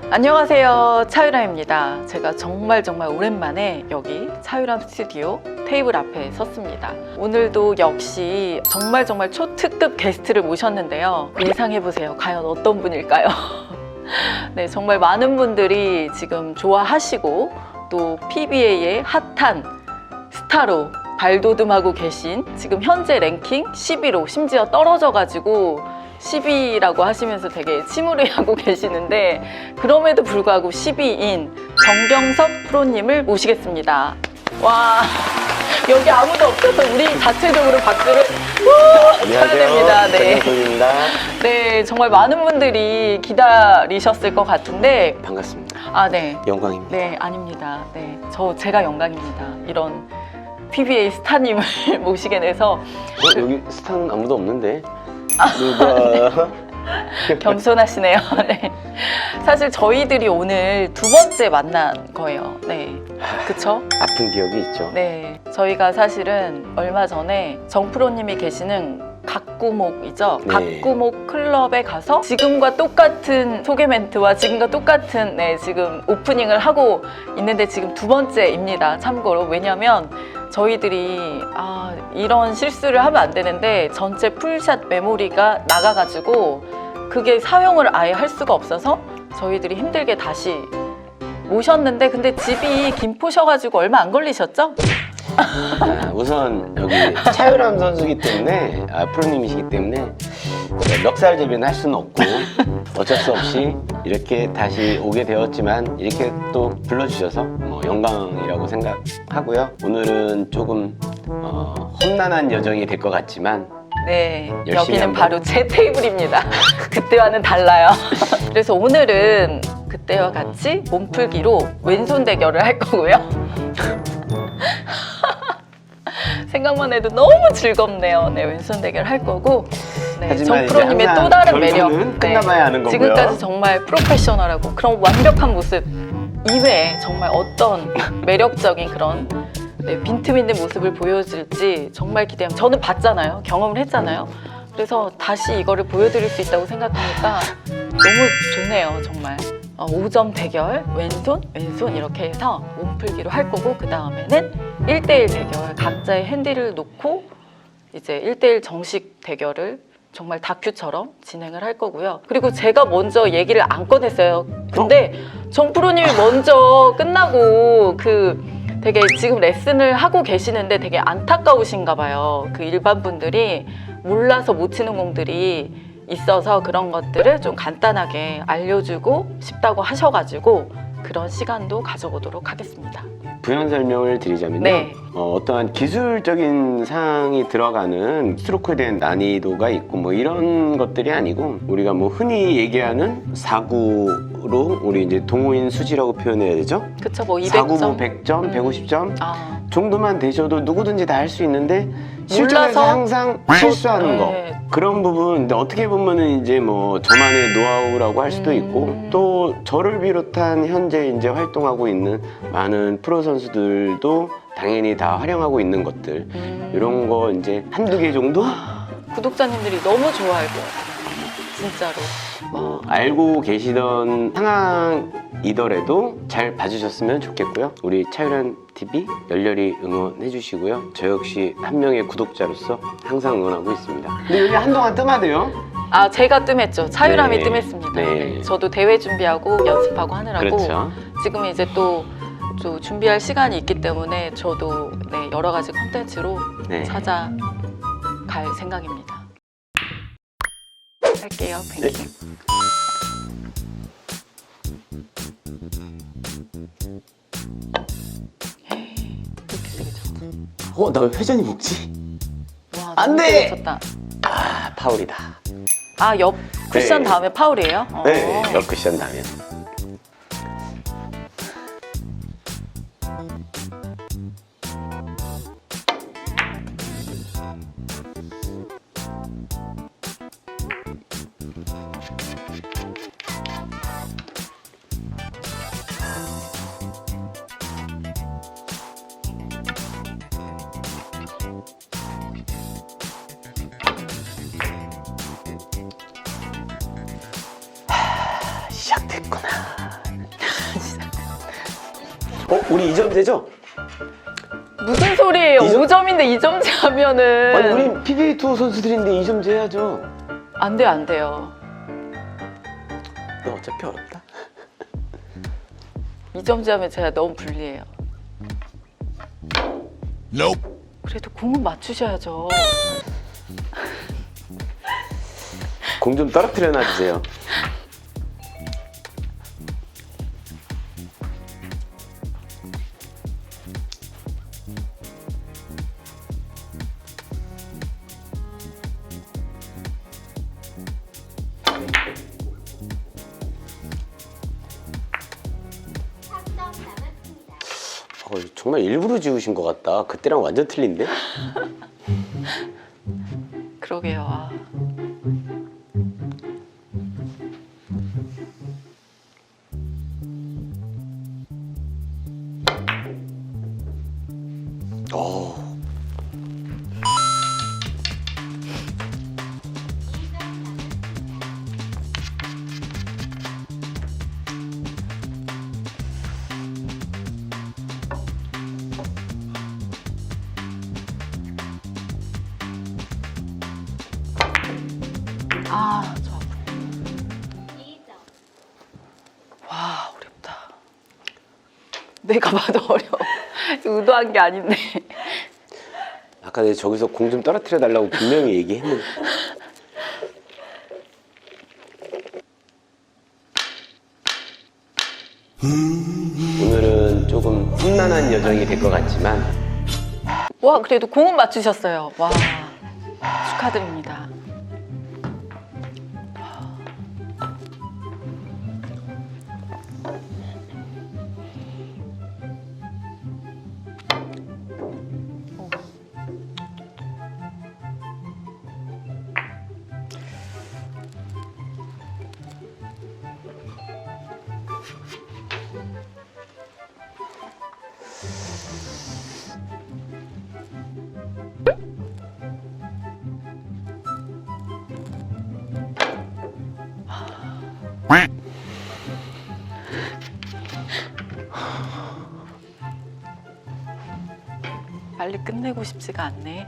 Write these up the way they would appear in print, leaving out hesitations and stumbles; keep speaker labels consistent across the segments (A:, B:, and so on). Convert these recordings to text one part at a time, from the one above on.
A: 안녕하세요, 차유람입니다. 제가 정말 오랜만에 여기 차유람 스튜디오 테이블 앞에 섰습니다. 오늘도 역시 정말 초특급 게스트를 모셨는데요. 예상해보세요. 과연 어떤 분일까요? 네, 정말 많은 분들이 지금 좋아하시고 또 PBA의 핫한 스타로 발돋움하고 계신, 지금 현재 랭킹 11호, 심지어 떨어져가지고 10위라고 하시면서 되게 침울해하고 계시는데, 그럼에도 불구하고 10위인 정경석 프로님을 모시겠습니다. 와, 여기 아무도 없어서 우리 자체적으로 박수를 쳐야 됩니다. 네.
B: 정경석입니다.
A: 네, 정말 많은 분들이 기다리셨을 것 같은데.
B: 반갑습니다.
A: 아, 네.
B: 영광입니다.
A: 네, 아닙니다. 네, 제가 영광입니다. 이런 PBA 스타님을 모시게 돼서.
B: 여기 스타는 아무도 없는데 누가?
A: 겸손하시네요. 네. 사실 저희들이 오늘 두 번째 만난 거예요. 네, 그쵸?
B: 아픈 기억이 있죠.
A: 네, 저희가 사실은 얼마 전에 정프로님이 계시는 각구목이죠.
B: 네.
A: 각구목 클럽에 가서 지금과 똑같은 소개 멘트와 지금과 똑같은 지금 오프닝을 하고 있는데, 지금 두 번째입니다. 참고로. 왜냐면 저희들이 이런 실수를 하면 안 되는데, 전체 풀샷 메모리가 나가가지고 그게 사용을 아예 할 수가 없어서 저희들이 힘들게 다시 모셨는데, 근데 집이 김포셔가지고 얼마 안 걸리셨죠?
B: 우선 여기 차유람 선수이기 때문에, 프로님이시기 때문에 멱살잡이는 할 수는 없고 어쩔 수 없이 이렇게 다시 오게 되었지만, 이렇게 또 불러주셔서 영광이라고 생각하고요. 오늘은 조금 험난한 여정이 될 것 같지만,
A: 네,
B: 열심히
A: 여기는
B: 한번.
A: 바로 제 테이블입니다. 그때와는 달라요. 그래서 오늘은 그때와 같이 몸풀기로 왼손 대결을 할 거고요. 생각만 해도 너무 즐겁네요. 네, 왼손 대결 할 거고. 네,
B: 하지만
A: 정프로님의
B: 이제
A: 또 다른
B: 결과는
A: 매력.
B: 끝나봐야 하는 거고요.
A: 지금까지 정말 프로페셔널하고 그런 완벽한 모습 이외에 정말 어떤 매력적인 그런 빈틈 있는 모습을 보여줄지 정말 기대합니다. 저는 봤잖아요. 경험을 했잖아요. 그래서 다시 이거를 보여드릴 수 있다고 생각하니까 너무 좋네요. 정말. 5점 대결, 왼손 이렇게 해서 몸풀기로 할 거고, 그 다음에는 1대1 대결, 각자의 핸디를 놓고 이제 1대1 정식 대결을 정말 다큐처럼 진행을 할 거고요. 그리고 제가 먼저 얘기를 안 꺼냈어요. 근데 정프로님이 먼저 끝나고 되게 지금 레슨을 하고 계시는데 되게 안타까우신가 봐요. 일반 분들이 몰라서 못 치는 공들이 있어서 그런 것들을 좀 간단하게 알려주고 싶다고 하셔가지고 그런 시간도 가져보도록 하겠습니다.
B: 부연 설명을 드리자면요.
A: 네.
B: 어떠한 기술적인 사항이 들어가는 스트로크에 대한 난이도가 있고 이런 것들이 아니고, 우리가 흔히 얘기하는 4구로 우리 이제 동호인 수지라고 표현해야 되죠?
A: 그쵸, 200점.
B: 4구 100점, 150점 정도만 되셔도 누구든지 다 할 수 있는데, 실전에서
A: 몰라서
B: 항상 실수하는 거.
A: 네.
B: 그런 부분, 근데 어떻게 보면은 이제 저만의 노하우라고 할 수도 있고, 또 저를 비롯한 현재 이제 활동하고 있는 많은 프로 선수들도 당연히 다 활용하고 있는 것들, 이런 거 이제 한두 개 정도
A: 구독자님들이 너무 좋아할 것 같아요. 진짜로.
B: 알고 계시던 상황이더라도 잘 봐주셨으면 좋겠고요. 우리 차유람 TV 열렬히 응원해 주시고요. 저 역시 한 명의 구독자로서 항상 응원하고 있습니다. 근데 여기 한동안 뜸하대요.
A: 제가 뜸했죠. 차유람이
B: 네.
A: 뜸했습니다.
B: 네.
A: 네. 저도 대회 준비하고 연습하고 하느라고.
B: 그렇죠.
A: 지금 이제 또 준비할 시간이 있기 때문에 저도 여러 가지 콘텐츠로
B: 네.
A: 찾아갈 생각입니다. 할게요.
B: 네.
A: 뱅킹. 이렇게 세게 쳤다.
B: 나 왜 회전이 먹지?
A: 와,
B: 안
A: 너무
B: 돼!
A: 세게 쳤다.
B: 파울이다.
A: 옆 쿠션
B: 네.
A: 다음에 파울이에요?
B: 네, 몇 쿠션 다면. 시작됐구나. 우리 2점제죠?
A: 무슨 소리예요?
B: 이 점-
A: 5점인데 2점제 하면은
B: 아니 우린 PBA 투어 선수들인데 2점제 해야죠.
A: 안 돼요, 안 돼요.
B: 너 어차피 어렵다.
A: 2점제 하면 제가 너무 불리해요. 그래도 공은 맞추셔야죠.
B: 공 좀 떨어뜨려 놔주세요. 정말 일부러 지우신 것 같다. 그때랑 완전 틀린데?
A: 그러게요. 아.
B: 어.
A: 아, 저 아프네. 와, 어렵다. 내가 봐도 어려워. 의도한 게 아닌데.
B: 아까 내가 저기서 공 좀 떨어뜨려 달라고 분명히 얘기했는데. 오늘은 조금 험난한 여정이 될 것 같지만
A: 와, 그래도 공은 맞추셨어요. 와, 축하드립니다. 빨리 끝내고 싶지가 않네.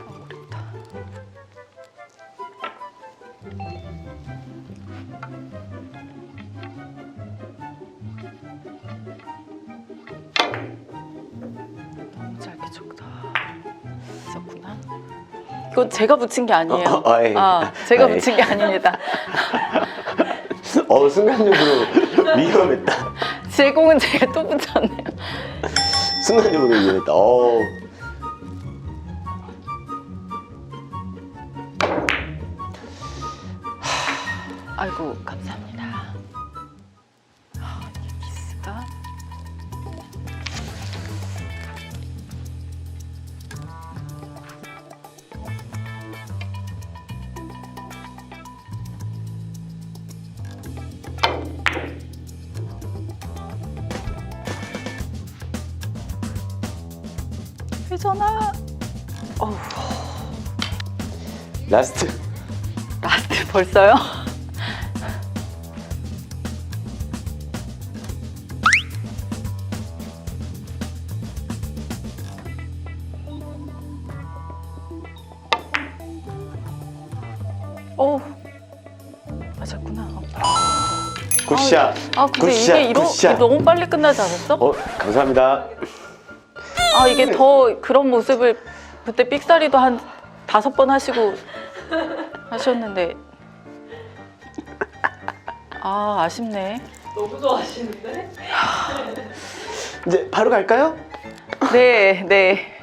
A: 어렵다. 너무 짧게 쳤다. 있었구나. 이건 제가 붙인 게 아니에요.
B: 예.
A: 제가
B: 예.
A: 붙인 게 아닙니다.
B: 순간적으로 위험했다.
A: 제 공은 제가 또 붙였네요.
B: 순간적으로 위험했다.
A: 아이고, 감사합니다. 이게 키스가. 회전아. 어우,
B: 라스트.
A: 라스트 벌써요? 어우, 맞았구나.
B: 굿샷.
A: 근데
B: 굿샷.
A: 이게
B: 굿샷.
A: 너무 빨리 끝나지 않았어?
B: 감사합니다.
A: 이게 더 그런 모습을 그때 삑사리도 한 5번 하시고 하셨는데 아쉽네.
C: 너무 좋아하시는데?
B: 이제 바로 갈까요?
A: 네.